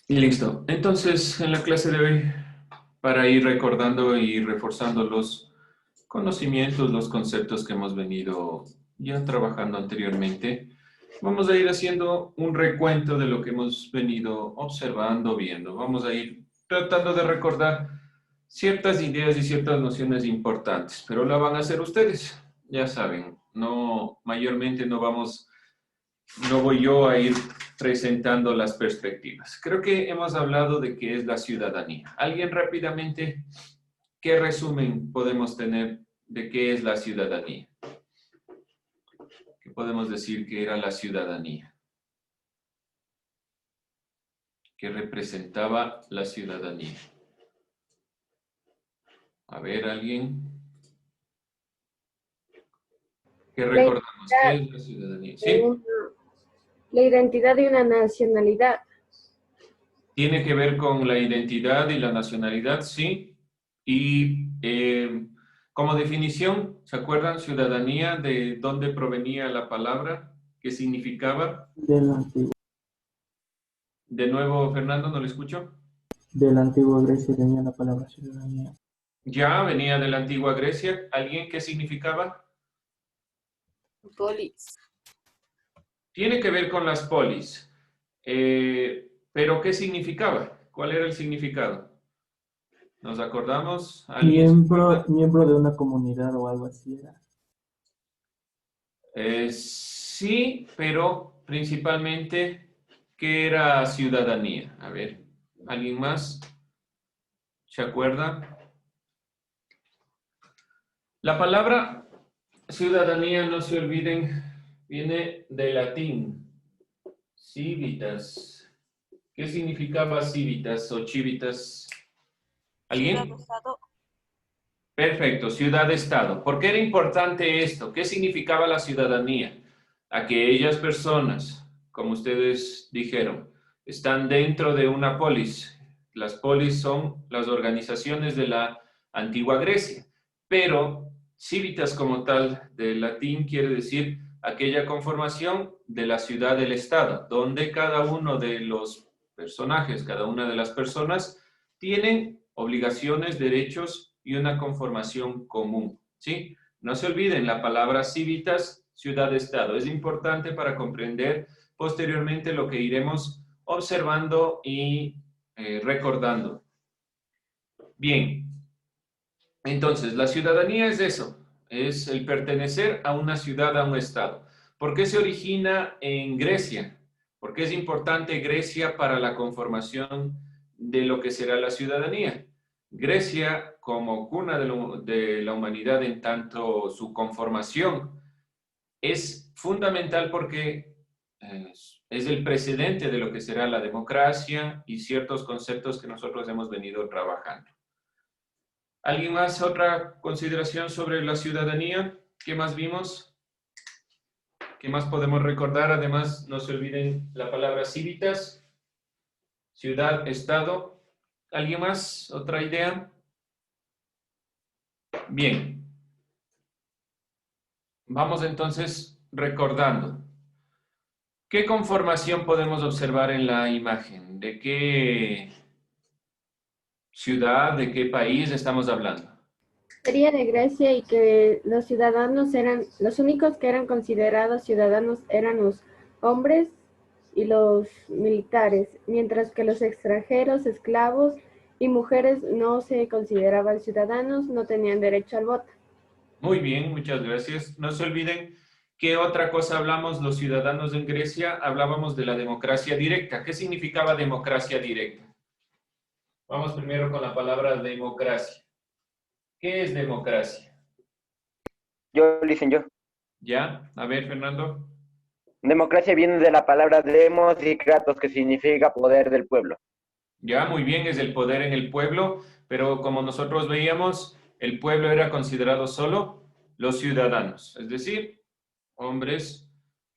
Y listo. Entonces, en la clase de hoy, para ir recordando y reforzando los conocimientos, los conceptos que hemos venido ya trabajando anteriormente, vamos a ir haciendo un recuento de lo que hemos venido observando, viendo. Vamos a ir tratando de recordar ciertas ideas y ciertas nociones importantes, pero la van a hacer ustedes. Ya saben, no, mayormente no voy yo a ir presentando las perspectivas. Creo que hemos hablado de qué es la ciudadanía. ¿Alguien rápidamente, qué resumen podemos tener de qué es la ciudadanía? ¿Qué podemos decir que era la ciudadanía? ¿Qué representaba la ciudadanía? A ver, alguien. ¿Qué La recordamos? ¿Qué identidad es la ciudadanía? de ¿Sí? la identidad de una nacionalidad. Tiene que ver con la identidad y la nacionalidad, sí. Y como definición, ¿se acuerdan ciudadanía de dónde provenía la palabra? ¿Qué significaba? De la antigua, De nuevo, Fernando, no le escucho. de la antigua Grecia venía la palabra ciudadanía. Ya venía de la antigua Grecia. ¿Alguien qué significaba? Polis. Tiene que ver con las polis. Pero ¿qué significaba? ¿Cuál era el significado? ¿Nos acordamos? ¿Alguien se acuerda? Miembro de una comunidad o algo así era. Sí, pero principalmente, ¿qué era ciudadanía? A ver, ¿alguien más se acuerda? La palabra ciudadanía, no se olviden, viene del latín, civitas. ¿Qué significaba civitas o civitas? ¿Alguien? Ciudad-estado. Perfecto, ciudad-estado. ¿Por qué era importante esto? ¿Qué significaba la ciudadanía? Aquellas personas, como ustedes dijeron, están dentro de una polis. Las polis son las organizaciones de la antigua Grecia, pero civitas como tal, del latín, quiere decir aquella conformación de la ciudad del estado, donde cada uno de los personajes, cada una de las personas, tienen obligaciones, derechos y una conformación común, ¿sí? No se olviden la palabra civitas, ciudad-estado. Es importante para comprender posteriormente lo que iremos observando y recordando. Bien, entonces la ciudadanía es eso, es el pertenecer a una ciudad, a un estado. ¿Por qué se origina en Grecia? ¿Por qué es importante Grecia para la conformación de lo que será la ciudadanía? Grecia, como cuna de la humanidad en tanto su conformación, es fundamental porque es el precedente de lo que será la democracia y ciertos conceptos que nosotros hemos venido trabajando. ¿Alguien más? ¿Otra consideración sobre la ciudadanía? ¿Qué más vimos? ¿Qué más podemos recordar? Además, no se olviden la palabra civitas, ciudad, estado. ¿Alguien más? ¿Otra idea? Bien, vamos entonces recordando. ¿Qué conformación podemos observar en la imagen? ¿De qué ciudad, de qué país estamos hablando? Sería de Grecia y que los ciudadanos eran, los únicos que eran considerados ciudadanos eran los hombres y los militares, mientras que los extranjeros, esclavos y mujeres no se consideraban ciudadanos, no tenían derecho al voto. Muy bien, muchas gracias. No se olviden qué otra cosa hablamos los ciudadanos en Grecia. Hablábamos de la democracia directa. ¿Qué significaba democracia directa? Vamos primero con la palabra democracia. ¿Qué es democracia? Yo, dicen yo. ¿Ya? A ver, Fernando. Democracia viene de la palabra demos y kratos, que significa poder del pueblo. Ya, muy bien, es el poder en el pueblo, pero como nosotros veíamos, el pueblo era considerado solo los ciudadanos, es decir, hombres,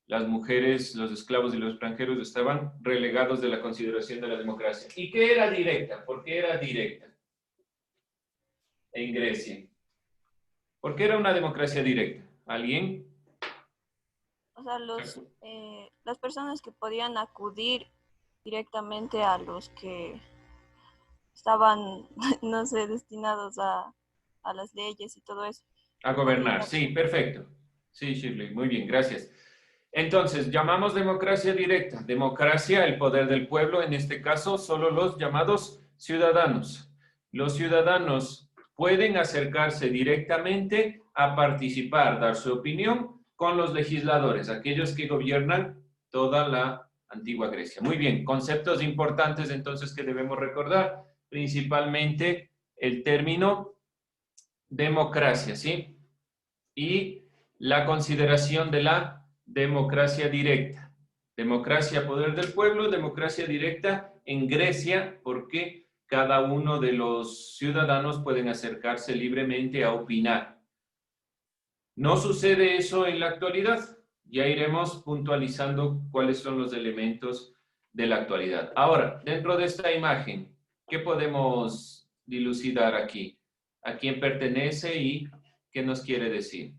las mujeres, los esclavos y los extranjeros estaban relegados de la consideración de la democracia. ¿Y qué era directa? ¿Por qué era directa en Grecia? ¿Por qué era una democracia directa? ¿Alguien? O sea, las personas que podían acudir directamente a los que estaban, no sé, destinados a las leyes y todo eso. A gobernar, sí, perfecto. Sí, Shirley, muy bien, gracias. Entonces, llamamos democracia directa. Democracia, el poder del pueblo, en este caso, solo los llamados ciudadanos. Los ciudadanos pueden acercarse directamente a participar, dar su opinión con los legisladores, aquellos que gobiernan toda la antigua Grecia. Muy bien, conceptos importantes entonces que debemos recordar, principalmente el término democracia, ¿sí? Y la consideración de la democracia directa. Democracia, poder del pueblo, democracia directa en Grecia, porque cada uno de los ciudadanos pueden acercarse libremente a opinar. No sucede eso en la actualidad. Ya iremos puntualizando cuáles son los elementos de la actualidad. Ahora, dentro de esta imagen, ¿qué podemos dilucidar aquí? ¿A quién pertenece y qué nos quiere decir?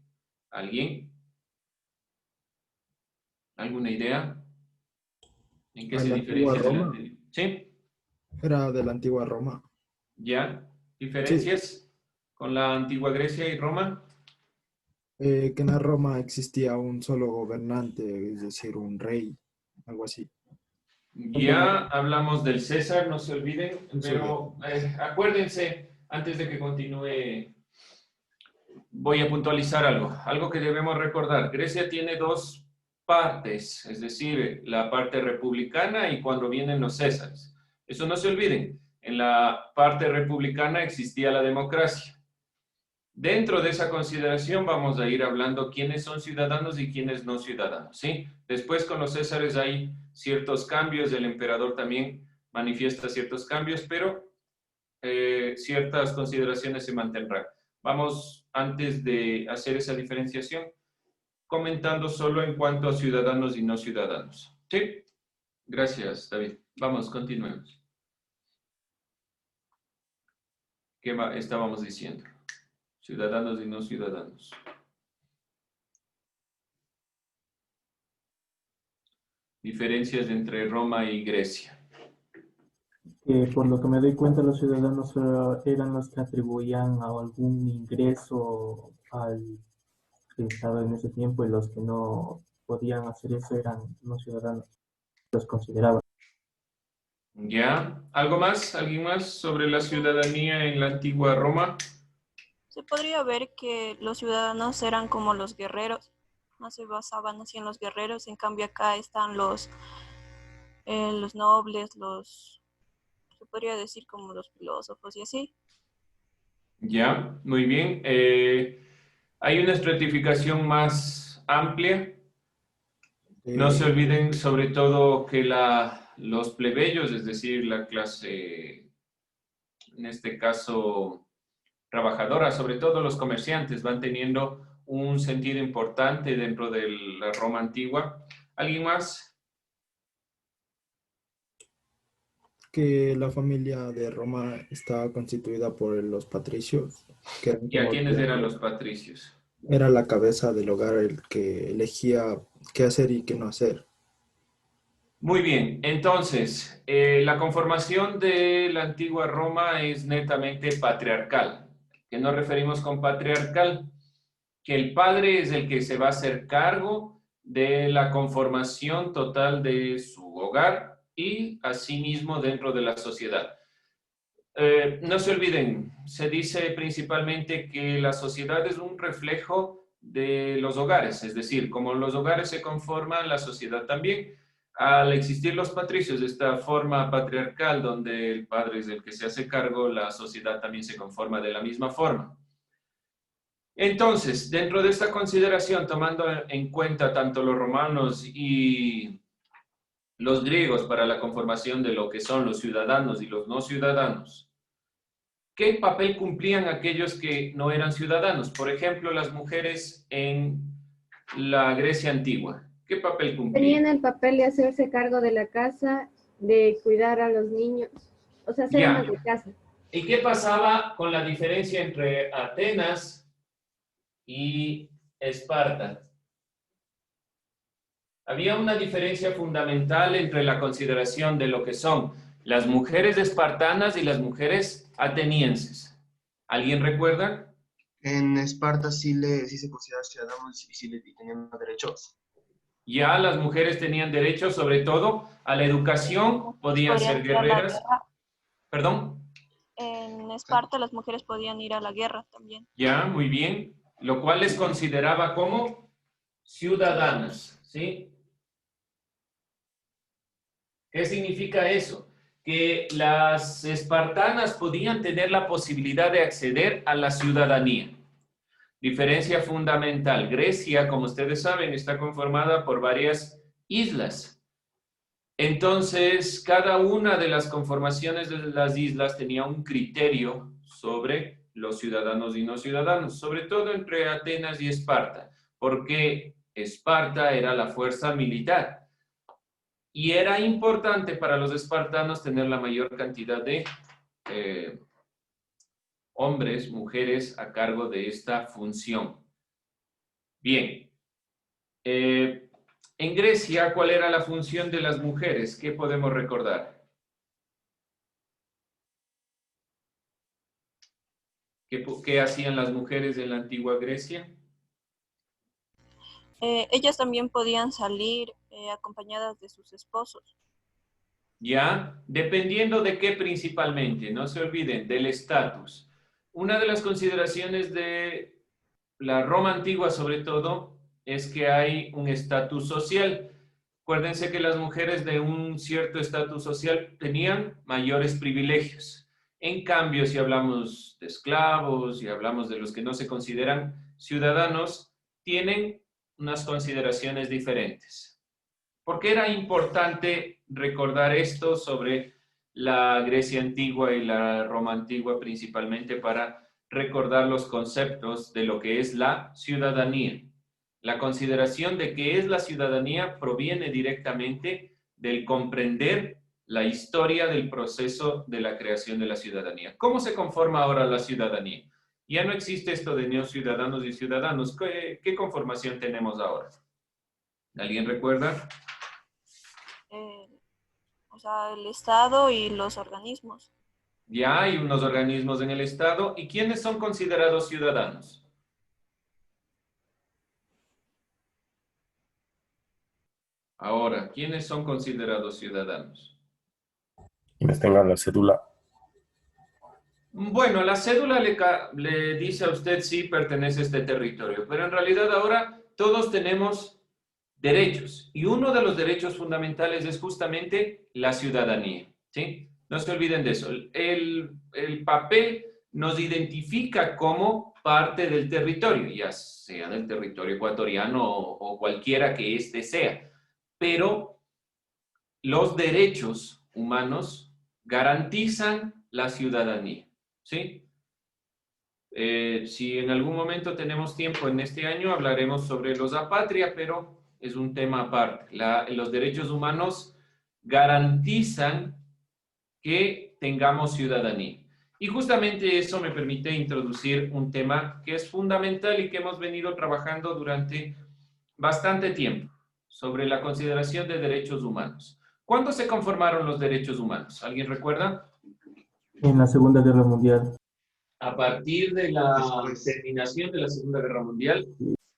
¿Alguien? ¿Alguna idea? ¿En qué A se la antigua diferencia de la Roma. anterior? ¿Sí? Era de la antigua Roma. ¿Ya? Sí, ¿Diferencias con la antigua Grecia y Roma? que en la Roma existía un solo gobernante, es decir, un rey, algo así. Ya hablamos del César, no se olviden, No se olvide. pero acuérdense, antes de que continúe, voy a puntualizar algo que debemos recordar. Grecia tiene dos partes, es decir, la parte republicana y cuando vienen los Césares. Eso no se olviden, en la parte republicana existía la democracia. Dentro de esa consideración vamos a ir hablando quiénes son ciudadanos y quiénes no ciudadanos, ¿sí? Después con los Césares hay ciertos cambios, el emperador también manifiesta ciertos cambios, pero ciertas consideraciones se mantendrán. Vamos, antes de hacer esa diferenciación, comentando solo en cuanto a ciudadanos y no ciudadanos. ¿Sí? Gracias, David. Vamos, continuemos. ¿Qué estábamos diciendo? Ciudadanos y no ciudadanos. Diferencias entre Roma y Grecia. Que por lo que me doy cuenta, los ciudadanos eran los que atribuían a algún ingreso al que estaba en ese tiempo y los que no podían hacer eso eran no ciudadanos, los consideraban. ¿Ya? ¿Algo más? ¿Alguien más sobre la ciudadanía en la antigua Roma? Se podría ver que los ciudadanos eran como los guerreros, no se basaban así en los guerreros, en cambio acá están los nobles, se podría decir como los filósofos y así. Ya, muy bien. Hay una estratificación más amplia. No se Eh, olviden sobre todo que los plebeyos, es decir, la clase, en este caso, trabajadora, sobre todo los comerciantes, van teniendo un sentido importante dentro de la Roma antigua. ¿Alguien más? que la familia de Roma estaba constituida por los patricios, que eran ¿Y a como quiénes eran los patricios? era la cabeza del hogar el que elegía qué hacer y qué no hacer. Muy bien, entonces, la conformación de la antigua Roma es netamente patriarcal. ¿Qué nos referimos con patriarcal? Que el padre es el que se va a hacer cargo de la conformación total de su hogar y asimismo dentro de la sociedad. No se olviden, se dice principalmente que la sociedad es un reflejo de los hogares, es decir, como los hogares se conforman, la sociedad también. Al existir los patricios, de esta forma patriarcal donde el padre es el que se hace cargo, la sociedad también se conforma de la misma forma. Entonces, dentro de esta consideración, tomando en cuenta tanto los romanos y los griegos para la conformación de lo que son los ciudadanos y los no ciudadanos, ¿qué papel cumplían aquellos que no eran ciudadanos? Por ejemplo, las mujeres en la Grecia antigua. ¿Qué papel Tenían cumplían? el papel de hacerse cargo de la casa, de cuidar a los niños, o sea, ser amas Ya. de casa. ¿Y qué pasaba con la diferencia entre Atenas y Esparta? había una diferencia fundamental entre la consideración de lo que son las mujeres espartanas y las mujeres atenienses. ¿Alguien recuerda? En Esparta sí se consideraban ciudadanos y tenían derechos. Ya las mujeres tenían derecho sobre todo a la educación, podían ser ir a la guerreras. guerra. ¿Perdón? En Esparta las mujeres podían ir a la guerra también. Ya, muy bien. Lo cual les consideraba como ciudadanas, ¿sí? ¿Qué significa eso? Que las espartanas podían tener la posibilidad de acceder a la ciudadanía. Diferencia fundamental. Grecia, como ustedes saben, está conformada por varias islas. Entonces, cada una de las conformaciones de las islas tenía un criterio sobre los ciudadanos y no ciudadanos, sobre todo entre Atenas y Esparta, porque Esparta era la fuerza militar. Y era importante para los espartanos tener la mayor cantidad de hombres, mujeres a cargo de esta función. Bien. En Grecia, ¿cuál era la función de las mujeres? ¿Qué podemos recordar? ¿Qué hacían las mujeres en la antigua Grecia? Ellas también podían salir acompañadas de sus esposos. Ya, dependiendo de qué principalmente, no se olviden, del estatus. Una de las consideraciones de la Roma antigua, sobre todo, es que hay un estatus social. Acuérdense que las mujeres de un cierto estatus social tenían mayores privilegios. En cambio, si hablamos de esclavos y hablamos de los que no se consideran ciudadanos, tienen unas consideraciones diferentes. ¿Por qué era importante recordar esto sobre la Grecia antigua y la Roma antigua, principalmente para recordar los conceptos de lo que es la ciudadanía? La consideración de qué es la ciudadanía proviene directamente del comprender la historia del proceso de la creación de la ciudadanía. ¿Cómo se conforma ahora la ciudadanía? Ya no existe esto de neociudadanos y ciudadanos. ¿Qué conformación tenemos ahora? ¿Alguien recuerda? O sea, el Estado y los organismos. Ya hay unos organismos en el Estado. ¿Y quiénes son considerados ciudadanos? Ahora, ¿quiénes son considerados ciudadanos? Quienes tengan la cédula. Bueno, la cédula le dice a usted si pertenece a este territorio, pero en realidad ahora todos tenemos derechos y uno de los derechos fundamentales es justamente la ciudadanía, ¿sí? No se olviden de eso. El papel nos identifica como parte del territorio, ya sea del territorio ecuatoriano o cualquiera que éste sea, pero los derechos humanos garantizan la ciudadanía. ¿Sí? Si en algún momento tenemos tiempo en este año, hablaremos sobre los apatria, pero es un tema aparte. Los derechos humanos garantizan que tengamos ciudadanía. Y justamente eso me permite introducir un tema que es fundamental y que hemos venido trabajando durante bastante tiempo, sobre la consideración de derechos humanos. ¿Cuándo se conformaron los derechos humanos? ¿Alguien recuerda? En la Segunda Guerra Mundial. A partir de la terminación de la Segunda Guerra Mundial.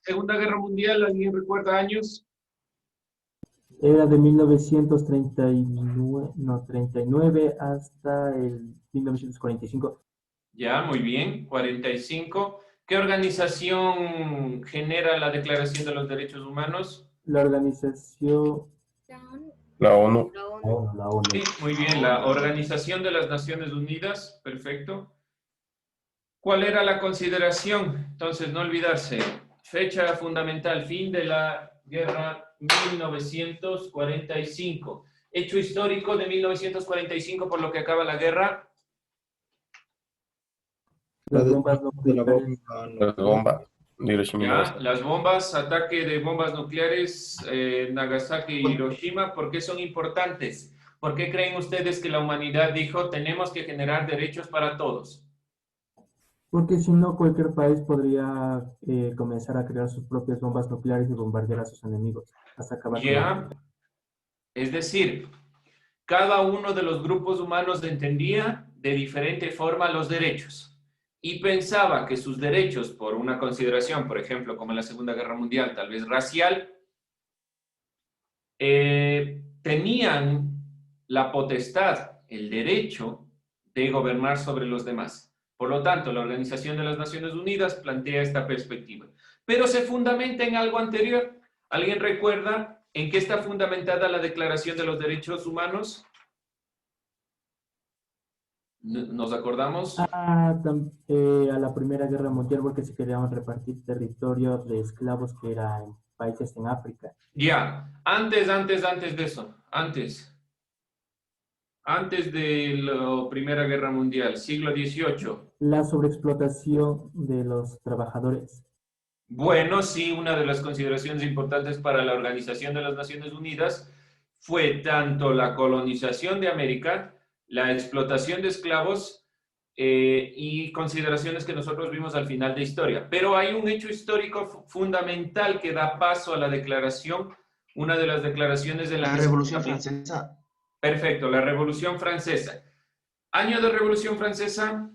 Segunda Guerra Mundial, ¿alguien recuerda años? Era de 1939 hasta el 1945. Ya, muy bien, 45. ¿Qué organización genera la Declaración de los Derechos Humanos? La organización... La ONU. La ONU. Sí, muy bien, la Organización de las Naciones Unidas, perfecto. ¿Cuál era la consideración? Entonces, no olvidarse, fecha fundamental, fin de la guerra 1945. Hecho histórico de 1945 por lo que acaba la guerra. Las bombas de la nucleares. Las bombas. De Hiroshima y Ya, Nagasaki. las bombas, ataque de bombas nucleares, Nagasaki y Hiroshima, ¿por qué son importantes? ¿Por qué creen ustedes que la humanidad dijo tenemos que generar derechos para todos? Porque si no, cualquier país podría comenzar a crear sus propias bombas nucleares y bombardear a sus enemigos hasta acabar con la Ya, humanidad. es decir, cada uno de los grupos humanos entendía de diferente forma los derechos y pensaba que sus derechos, por una consideración, por ejemplo, como en la Segunda Guerra Mundial, tal vez racial, tenían la potestad, el derecho de gobernar sobre los demás. Por lo tanto, la Organización de las Naciones Unidas plantea esta perspectiva, pero se fundamenta en algo anterior. ¿Alguien recuerda en qué está fundamentada la Declaración de los Derechos Humanos? ¿Nos acordamos? A la Primera Guerra Mundial porque se querían repartir territorio de esclavos que eran países en África. Ya, antes de eso, antes de la Primera Guerra Mundial, siglo XVIII. La sobreexplotación de los trabajadores. Bueno, sí, una de las consideraciones importantes para la Organización de las Naciones Unidas fue tanto la colonización de América, la explotación de esclavos y consideraciones que nosotros vimos al final de historia. Pero hay un hecho histórico fundamental que da paso a la declaración, una de las declaraciones de La Revolución Francesa. Perfecto, la Revolución Francesa. Año de Revolución Francesa.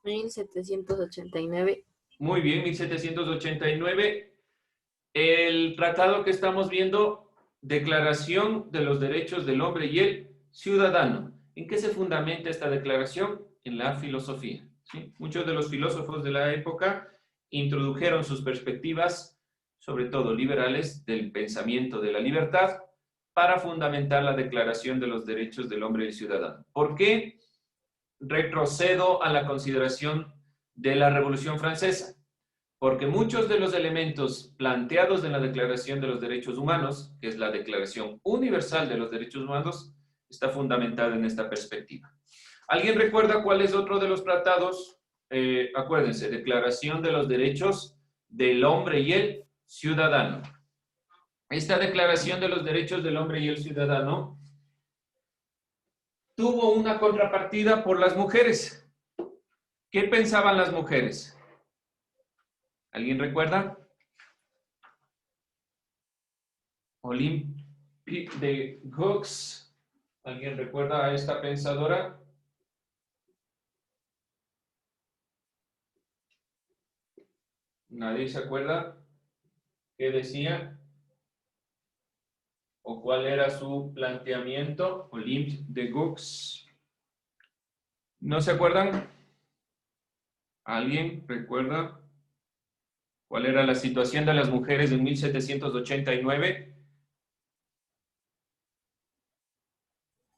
1789. Muy bien, 1789. El tratado que estamos viendo, Declaración de los Derechos del Hombre y el Ciudadano. ¿En qué se fundamenta esta declaración? En la filosofía. ¿Sí? Muchos de los filósofos de la época introdujeron sus perspectivas, sobre todo liberales, del pensamiento de la libertad para fundamentar la Declaración de los Derechos del Hombre y el Ciudadano. ¿Por qué retrocedo a la consideración de la Revolución Francesa? Porque muchos de los elementos planteados en la Declaración de los Derechos Humanos, que es la Declaración Universal de los Derechos Humanos, está fundamentada en esta perspectiva. ¿Alguien recuerda cuál es otro de los tratados? Acuérdense, Declaración de los Derechos del Hombre y el Ciudadano. Esta Declaración de los Derechos del Hombre y el Ciudadano tuvo una contrapartida por las mujeres. ¿Qué pensaban las mujeres? ¿Alguien recuerda? Olympe de Gouges. ¿Alguien recuerda a esta pensadora? ¿Nadie se acuerda qué decía? ¿O cuál era su planteamiento? Olympe de Gouges. ¿No se acuerdan? ¿Alguien recuerda cuál era la situación de las mujeres en 1789?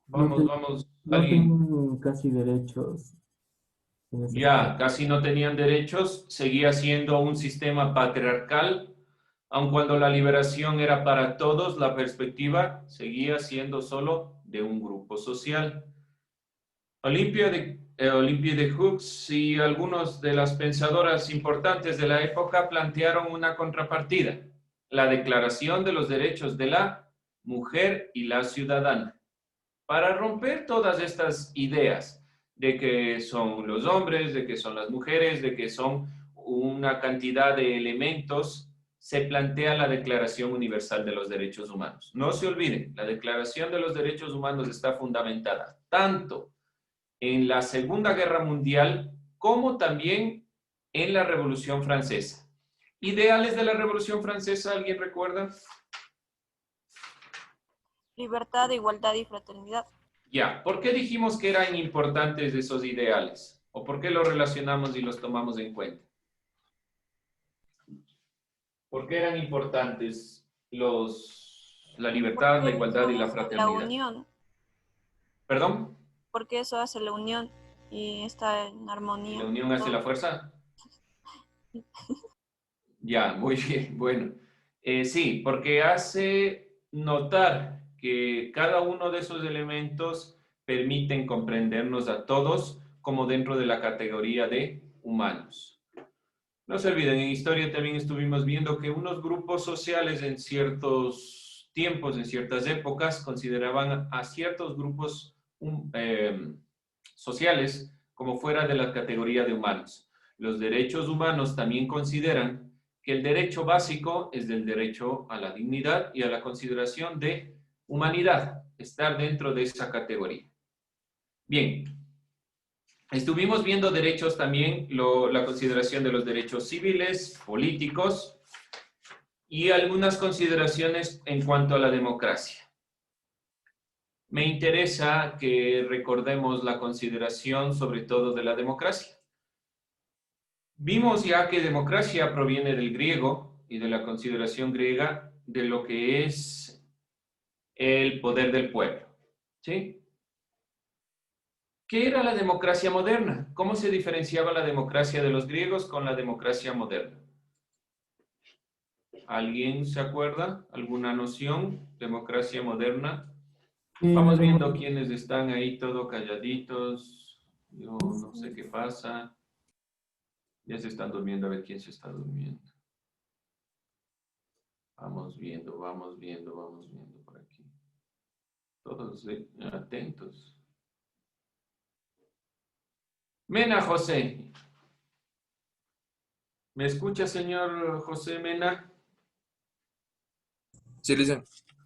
Vamos. No tenían casi derechos. Ya, casi no tenían derechos. Seguía siendo un sistema patriarcal. Aun cuando la liberación era para todos, la perspectiva seguía siendo solo de un grupo social. Olympe de Gouges y algunos de las pensadoras importantes de la época plantearon una contrapartida, la Declaración de los Derechos de la Mujer y la Ciudadana, para romper todas estas ideas de que son los hombres, de que son las mujeres, de que son una cantidad de elementos. Se plantea la Declaración Universal de los Derechos Humanos. No se olviden, la Declaración de los Derechos Humanos está fundamentada tanto en la Segunda Guerra Mundial como también en la Revolución Francesa. ¿Ideales de la Revolución Francesa? ¿Alguien recuerda? Libertad, igualdad y fraternidad. Ya, ¿por qué dijimos que eran importantes esos ideales? ¿O por qué los relacionamos y los tomamos en cuenta? ¿Por qué eran importantes la libertad, la igualdad y la fraternidad? La unión. ¿Perdón? Porque eso hace la unión y está en armonía. ¿La unión hace la fuerza? Ya, muy bien, bueno. Sí, porque hace notar que cada uno de esos elementos permiten comprendernos a todos como dentro de la categoría de humanos. No se olviden, en historia también estuvimos viendo que unos grupos sociales en ciertos tiempos, en ciertas épocas, consideraban a ciertos grupos sociales como fuera de la categoría de humanos. Los derechos humanos también consideran que el derecho básico es del derecho a la dignidad y a la consideración de humanidad, estar dentro de esa categoría. Bien, estuvimos viendo derechos también, la consideración de los derechos civiles, políticos y algunas consideraciones en cuanto a la democracia. Me interesa que recordemos la consideración sobre todo de la democracia. Vimos ya que democracia proviene del griego y de la consideración griega de lo que es el poder del pueblo, ¿sí? ¿Qué era la democracia moderna? ¿Cómo se diferenciaba la democracia de los griegos con la democracia moderna? ¿Alguien se acuerda? ¿Alguna noción? Democracia moderna. Vamos viendo quiénes están ahí todos calladitos. Yo no sé qué pasa. Ya se están durmiendo, a ver quién se está durmiendo. Vamos viendo por aquí. Todos atentos. Mena José. ¿Me escucha, señor José Mena? Sí, Lisa.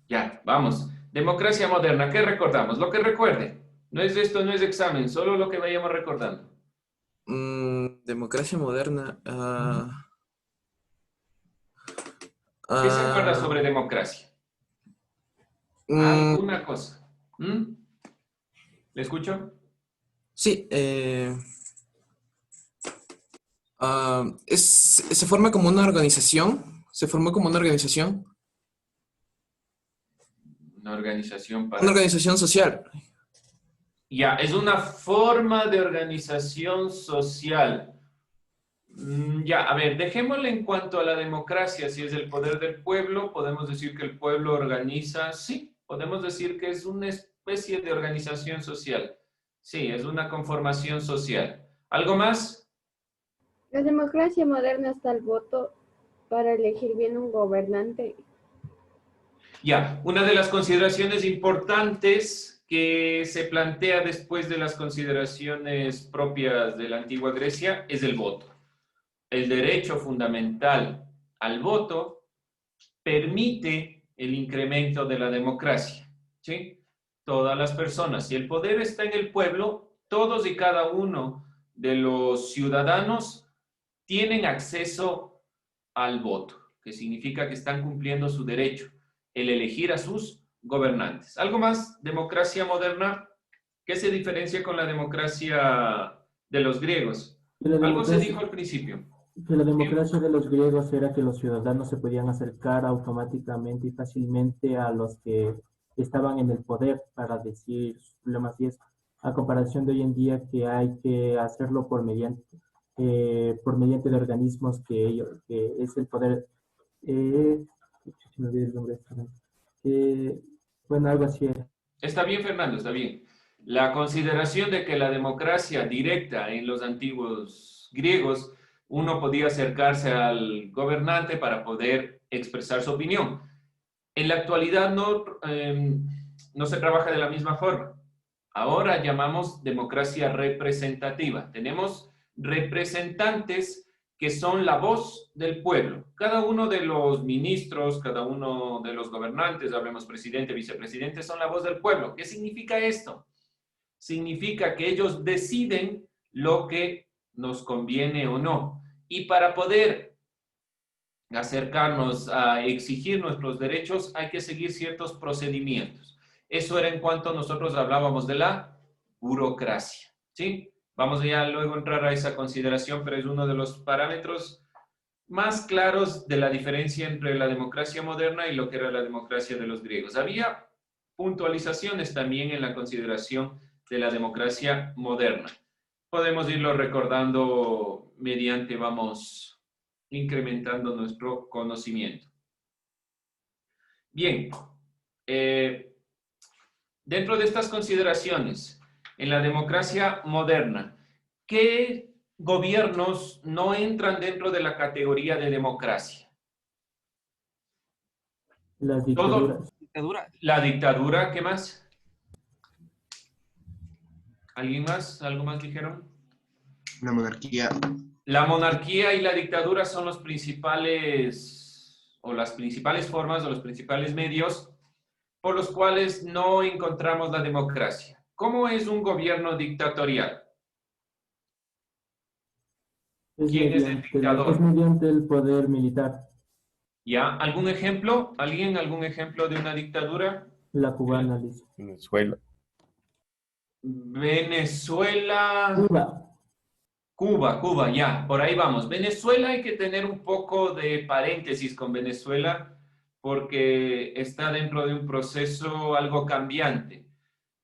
Ya, vamos. Democracia moderna, ¿qué recordamos? Lo que recuerde. No es esto, no es examen, solo lo que vayamos recordando. Democracia moderna. ¿Qué se acuerda sobre democracia? ¿Alguna cosa? ¿Le escucho? Sí. Se forma como una organización. Se formó como una organización. Una organización para... Una organización social. Ya, es una forma de organización social. Ya, a ver, dejémosle en cuanto a la democracia, si es el poder del pueblo, podemos decir que el pueblo organiza, sí, podemos decir que es una especie de organización social. Sí, es una conformación social. ¿Algo más? La democracia moderna está el voto para elegir bien un gobernante. Ya, una de las consideraciones importantes que se plantea después de las consideraciones propias de la antigua Grecia es el voto. El derecho fundamental al voto permite el incremento de la democracia, ¿sí? Todas las personas, si el poder está en el pueblo, todos y cada uno de los ciudadanos tienen acceso al voto, que significa que están cumpliendo su derecho, el elegir a sus gobernantes. ¿Algo más? Democracia moderna, ¿qué se diferencia con la democracia de los griegos? Algo se dijo al principio. Que la democracia de los griegos era que los ciudadanos se podían acercar automáticamente y fácilmente a los que estaban en el poder para decir sus problemas, y es a comparación de hoy en día que hay que hacerlo por mediante de organismos que es el poder, me olvidé el nombre, bueno, algo así era. Está bien, Fernando, está bien. La consideración de que la democracia directa en los antiguos griegos, uno podía acercarse al gobernante para poder expresar su opinión. En la actualidad no se trabaja de la misma forma. Ahora llamamos democracia representativa. Tenemos representantes que son la voz del pueblo. Cada uno de los ministros, cada uno de los gobernantes, hablemos presidente, vicepresidente, son la voz del pueblo. ¿Qué significa esto? Significa que ellos deciden lo que nos conviene o no. Y para poder acercarnos a exigir nuestros derechos, hay que seguir ciertos procedimientos. Eso era en cuanto nosotros hablábamos de la burocracia, ¿sí? Vamos ya luego a entrar a esa consideración, pero es uno de los parámetros más claros de la diferencia entre la democracia moderna y lo que era la democracia de los griegos. Había puntualizaciones también en la consideración de la democracia moderna. Podemos irlo recordando mediante, vamos incrementando nuestro conocimiento. Bien, dentro de estas consideraciones, en la democracia moderna, ¿qué gobiernos no entran dentro de la categoría de democracia? Las dictaduras. La dictadura, ¿qué más? ¿Alguien más? ¿Algo más dijeron? La monarquía. La monarquía y la dictadura son los principales, o las principales formas, o los principales medios por los cuales no encontramos la democracia. ¿Cómo es un gobierno dictatorial? ¿Quién es el Es dictador? mediante el poder militar. ¿Ya? ¿Algún ejemplo? ¿Alguien? ¿Algún ejemplo de una dictadura? La cubana, dice. Venezuela. Venezuela. Cuba, ya, por ahí vamos. Venezuela hay que tener un poco de paréntesis con Venezuela porque está dentro de un proceso algo cambiante.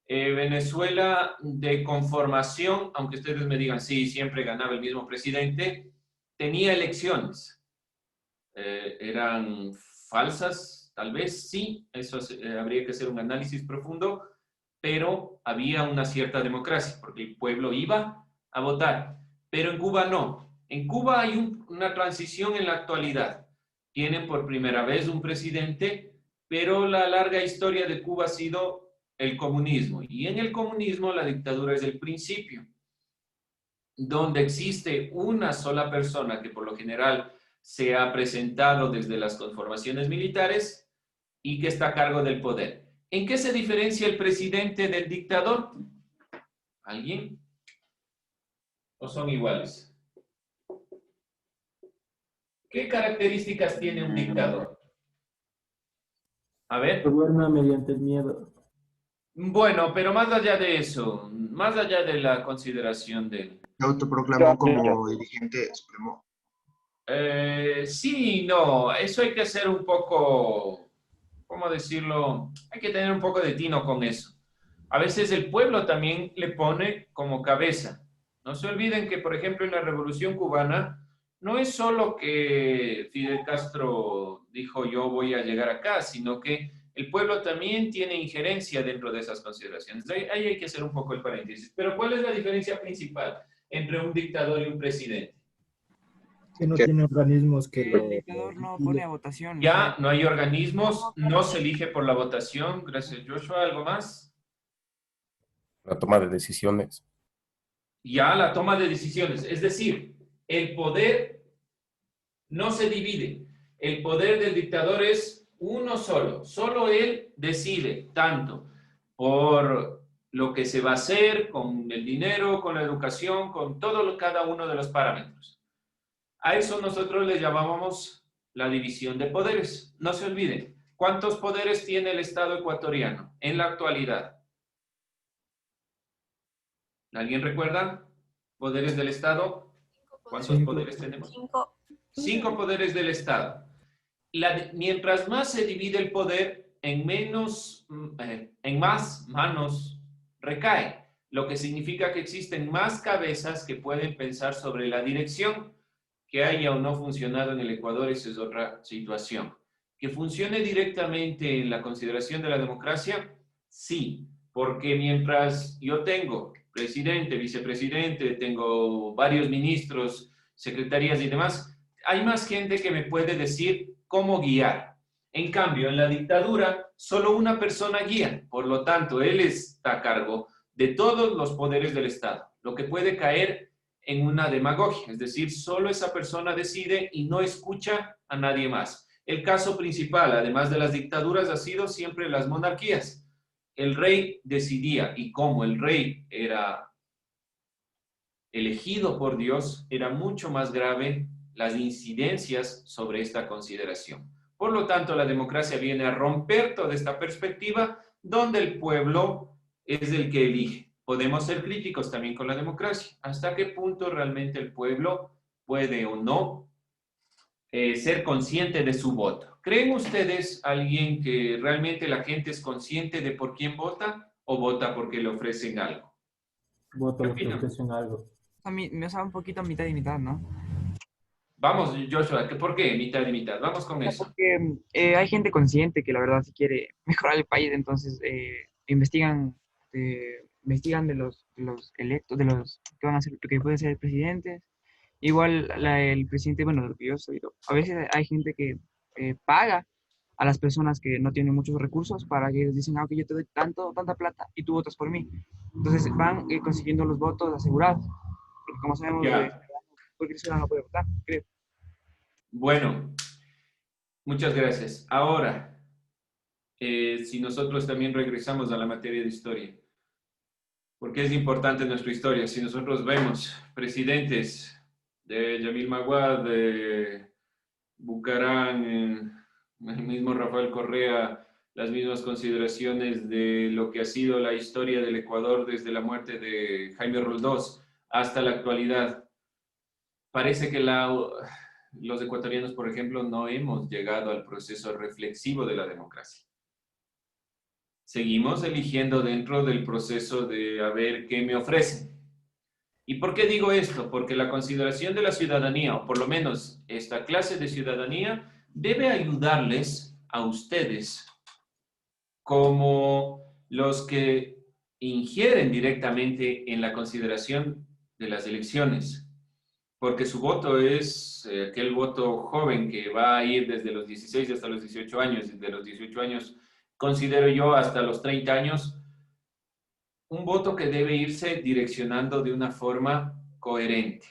Venezuela de conformación, aunque ustedes me digan, sí, siempre ganaba el mismo presidente, tenía elecciones. ¿Eran falsas? Tal vez sí, eso habría que hacer un análisis profundo, pero había una cierta democracia porque el pueblo iba a votar. Pero en Cuba no. En Cuba hay una transición en la actualidad. Tienen por primera vez un presidente, pero la larga historia de Cuba ha sido el comunismo. Y en el comunismo la dictadura es el principio, donde existe una sola persona que por lo general se ha presentado desde las conformaciones militares y que está a cargo del poder. ¿En qué se diferencia el presidente del dictador? ¿Alguien? ¿O son iguales? ¿Qué características tiene un dictador? A ver. Gobierna mediante el miedo. Bueno, pero más allá de eso, más allá de la consideración de... Se autoproclamó como dirigente supremo. Sí, no, eso hay que hacer un poco, ¿cómo decirlo? Hay que tener un poco de tino con eso. A veces el pueblo también le pone como cabeza. No se olviden que, por ejemplo, en la Revolución Cubana, no es solo que Fidel Castro dijo yo voy a llegar acá, sino que el pueblo también tiene injerencia dentro de esas consideraciones. Ahí hay que hacer un poco el paréntesis. Pero ¿cuál es la diferencia principal entre un dictador y un presidente? Que no tiene organismos que El dictador no pone a votación. Ya, no hay organismos, no se elige por la votación. Gracias, Joshua. ¿Algo más? La toma de decisiones. Ya, la toma de decisiones. Es decir, el poder no se divide. El poder del dictador es uno solo. Solo él decide tanto por lo que se va a hacer con el dinero, con la educación, con cada uno de los parámetros. A eso nosotros le llamábamos la división de poderes. No se olviden, ¿cuántos poderes tiene el Estado ecuatoriano en la actualidad? ¿Alguien recuerda? ¿Poderes del Estado? ¿Cuántos poderes tenemos? 5 poderes del Estado. Mientras más se divide el poder, en más manos recae, lo que significa que existen más cabezas que pueden pensar sobre la dirección. Que haya o no funcionado en el Ecuador, esa es otra situación. ¿Que funcione directamente en la consideración de la democracia? Sí, porque mientras yo tengo presidente, vicepresidente, tengo varios ministros, secretarías y demás, hay más gente que me puede decir cómo guiar. En cambio, en la dictadura, solo una persona guía. Por lo tanto, él está a cargo de todos los poderes del Estado, lo que puede caer en una demagogia, es decir, solo esa persona decide y no escucha a nadie más. El caso principal, además de las dictaduras, ha sido siempre las monarquías. El rey decidía y como el rey era elegido por Dios, era mucho más grave las incidencias sobre esta consideración. Por lo tanto, la democracia viene a romper toda esta perspectiva donde el pueblo es el que elige. Podemos ser críticos también con la democracia. ¿Hasta qué punto realmente el pueblo puede o no ser consciente de su voto? ¿Creen ustedes alguien que realmente la gente es consciente de por quién vota o vota porque le ofrecen algo? Voto porque le ofrecen algo. A mí me sabe un poquito mitad y mitad, ¿no? Vamos, Joshua, ¿por qué mitad y mitad? Vamos con eso. Porque hay gente consciente que la verdad si quiere mejorar el país, entonces investigan de los electos, de los que van a ser, que pueden ser presidentes. Igual el presidente, bueno, de lo que yo he sabido, a veces hay gente que paga a las personas que no tienen muchos recursos para que ellos dicen, ok, yo te doy tanta plata y tú votas por mí. Entonces van consiguiendo los votos asegurados. como sabemos, Ya. cualquier ciudadano puede votar, creo. Bueno, muchas gracias. Ahora, si nosotros también regresamos a la materia de historia, porque es importante nuestra historia. Si nosotros vemos presidentes de Yamil Maguad, de Bucarán, el mismo Rafael Correa, las mismas consideraciones de lo que ha sido la historia del Ecuador desde la muerte de Jaime Roldós hasta la actualidad, parece que los ecuatorianos, por ejemplo, no hemos llegado al proceso reflexivo de la democracia. Seguimos eligiendo dentro del proceso de a ver qué me ofrecen. ¿Y por qué digo esto? Porque la consideración de la ciudadanía, o por lo menos esta clase de ciudadanía, debe ayudarles a ustedes como los que ingieren directamente en la consideración de las elecciones, porque su voto es aquel voto joven que va a ir desde los 16 hasta los 18 años, desde los 18 años, considero yo, hasta los 30 años, un voto que debe irse direccionando de una forma coherente.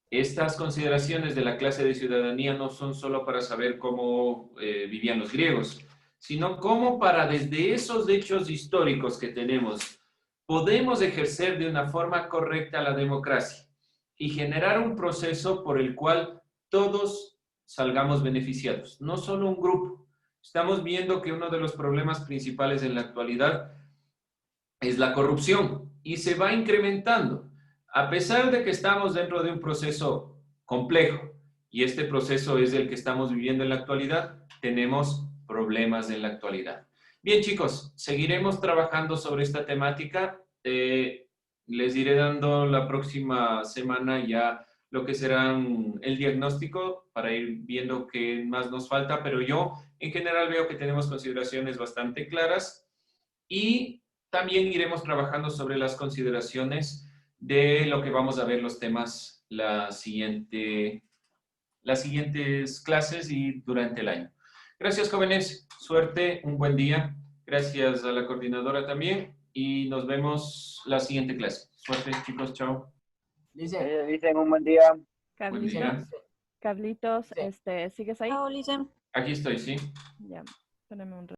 Estas consideraciones de la clase de ciudadanía no son solo para saber cómo vivían los griegos, sino cómo para desde esos hechos históricos que tenemos podemos ejercer de una forma correcta la democracia y generar un proceso por el cual todos salgamos beneficiados, no solo un grupo. Estamos viendo que uno de los problemas principales en la actualidad es la corrupción y se va incrementando. A pesar de que estamos dentro de un proceso complejo y este proceso es el que estamos viviendo en la actualidad, tenemos problemas en la actualidad. Bien, chicos, seguiremos trabajando sobre esta temática. Les iré dando la próxima semana ya lo que serán el diagnóstico para ir viendo qué más nos falta, pero yo en general veo que tenemos consideraciones bastante claras y también iremos trabajando sobre las consideraciones de lo que vamos a ver los temas las siguientes clases y durante el año. Gracias, jóvenes. Suerte, un buen día. Gracias a la coordinadora también y nos vemos la siguiente clase. Suerte, chicos. Chao. Dicen un buen día. Buen día. Carlitos, ¿sigues ahí? Chao, Lisen. Aquí estoy, sí. Ya, espérame un rato.